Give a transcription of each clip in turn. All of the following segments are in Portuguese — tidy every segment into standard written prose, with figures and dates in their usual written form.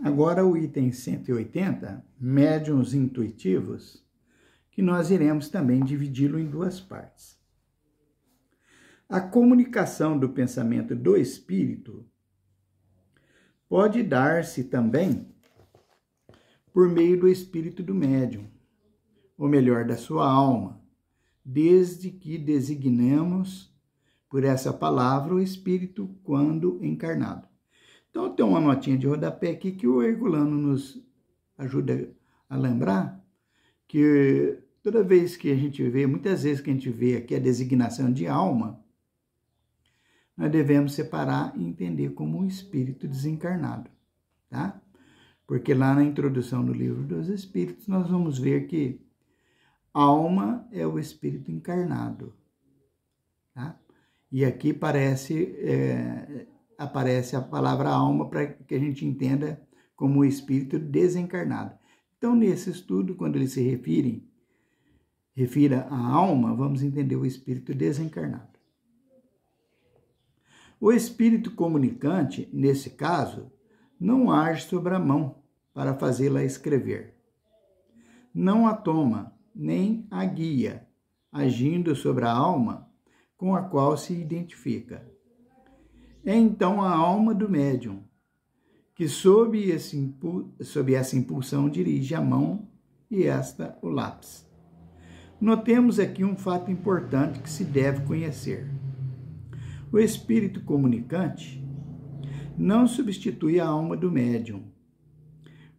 Agora o item 180, médiuns intuitivos, que nós iremos também dividi-lo em duas partes. A comunicação do pensamento do espírito pode dar-se também por meio do espírito do médium, ou melhor, da sua alma, desde que designemos por essa palavra o espírito quando encarnado. Então, tem uma notinha de rodapé aqui que o Herculano nos ajuda a lembrar que toda vez que a gente vê, muitas vezes que a gente vê aqui a designação de alma, nós devemos separar e entender como um espírito desencarnado, tá? Porque lá na introdução do livro dos Espíritos, nós vamos ver que alma é o espírito encarnado, tá? E aqui aparece a palavra alma para que a gente entenda como o espírito desencarnado. Então, nesse estudo, quando ele se refira à alma, vamos entender o espírito desencarnado. O espírito comunicante, nesse caso, não age sobre a mão para fazê-la escrever. Não a toma, nem a guia, agindo sobre a alma com a qual se identifica. É então a alma do médium, que sob essa impulsão dirige a mão e esta o lápis. Notemos aqui um fato importante que se deve conhecer. O espírito comunicante não substitui a alma do médium,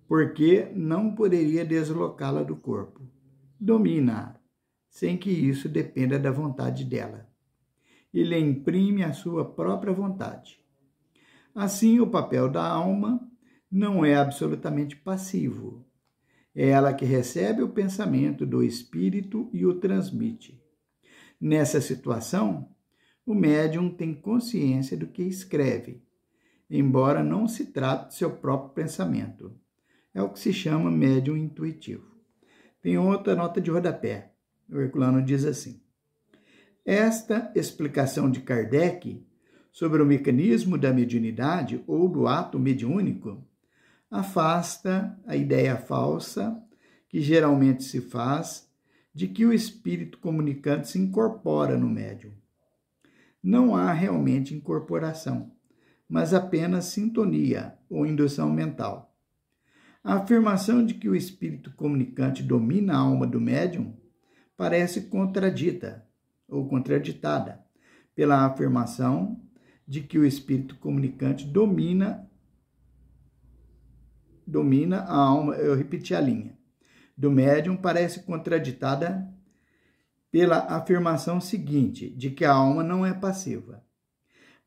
porque não poderia deslocá-la do corpo. Domina-a, sem que isso dependa da vontade dela. Ele imprime a sua própria vontade. Assim, o papel da alma não é absolutamente passivo. É ela que recebe o pensamento do espírito e o transmite. Nessa situação, o médium tem consciência do que escreve, embora não se trate de seu próprio pensamento. É o que se chama médium intuitivo. Tem outra nota de rodapé. O Herculano diz assim: esta explicação de Kardec sobre o mecanismo da mediunidade ou do ato mediúnico afasta a ideia falsa que geralmente se faz de que o espírito comunicante se incorpora no médium. Não há realmente incorporação, mas apenas sintonia ou indução mental. A afirmação de que o espírito comunicante domina a alma do médium parece contradita ou contraditada pela afirmação de que o espírito comunicante domina a alma. Eu repeti a linha. Do médium parece contraditada pela afirmação seguinte, de que a alma não é passiva.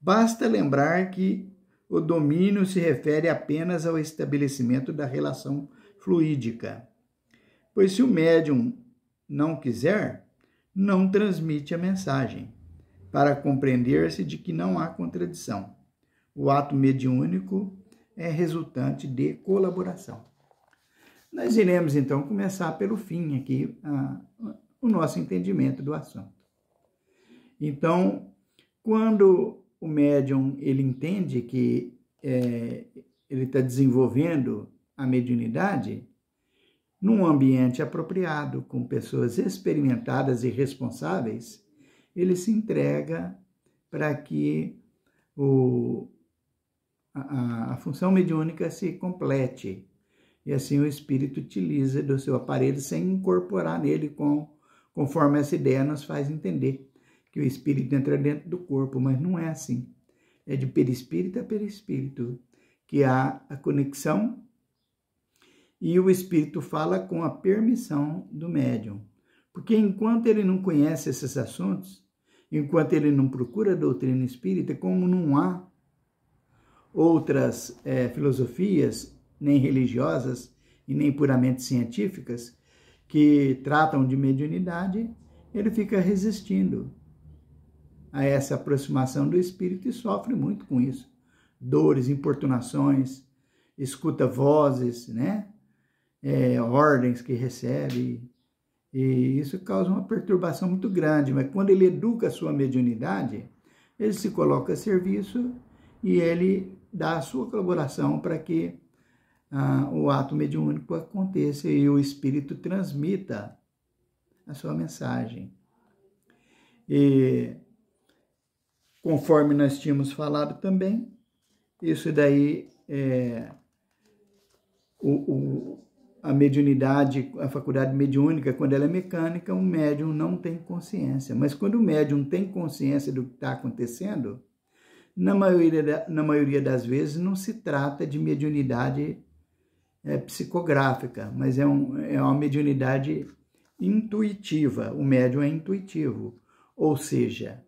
Basta lembrar que o domínio se refere apenas ao estabelecimento da relação fluídica, pois se o médium não quiser, não transmite a mensagem, para compreender-se de que não há contradição. O ato mediúnico é resultante de colaboração. Nós iremos, então, começar pelo fim aqui, o nosso entendimento do assunto. Então, quando o médium ele entende que ele está desenvolvendo a mediunidade num ambiente apropriado, com pessoas experimentadas e responsáveis, ele se entrega para que a função mediúnica se complete. E assim o espírito utiliza do seu aparelho sem incorporar nele, conforme essa ideia nos faz entender que o espírito entra dentro do corpo, mas não é assim. É de perispírito a perispírito que há a conexão e o espírito fala com a permissão do médium. Porque enquanto ele não conhece esses assuntos, enquanto ele não procura a doutrina espírita, como não há outras filosofias, nem religiosas e nem puramente científicas, que tratam de mediunidade, ele fica resistindo a essa aproximação do espírito e sofre muito com isso. Dores, importunações, escuta vozes, né? Ordens que recebe, e isso causa uma perturbação muito grande, mas quando ele educa a sua mediunidade, ele se coloca a serviço e ele dá a sua colaboração para que o ato mediúnico aconteça e o espírito transmita a sua mensagem. E conforme nós tínhamos falado também, isso daí a mediunidade, a faculdade mediúnica, quando ela é mecânica, o médium não tem consciência. Mas quando o médium tem consciência do que está acontecendo, na maioria das vezes não se trata de mediunidade psicográfica, mas é uma mediunidade intuitiva. O médium é intuitivo, ou seja,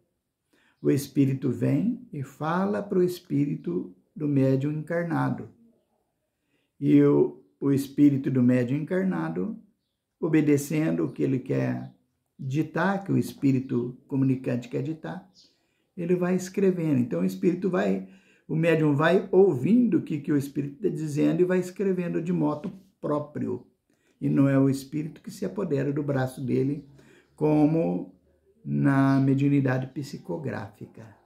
o espírito vem e fala para o espírito do médium encarnado. E o espírito do médium encarnado, obedecendo o que ele quer ditar, que o espírito comunicante quer ditar, ele vai escrevendo. Então o médium vai ouvindo o que o espírito está dizendo e vai escrevendo de modo próprio. E não é o espírito que se apodera do braço dele, como na mediunidade psicográfica.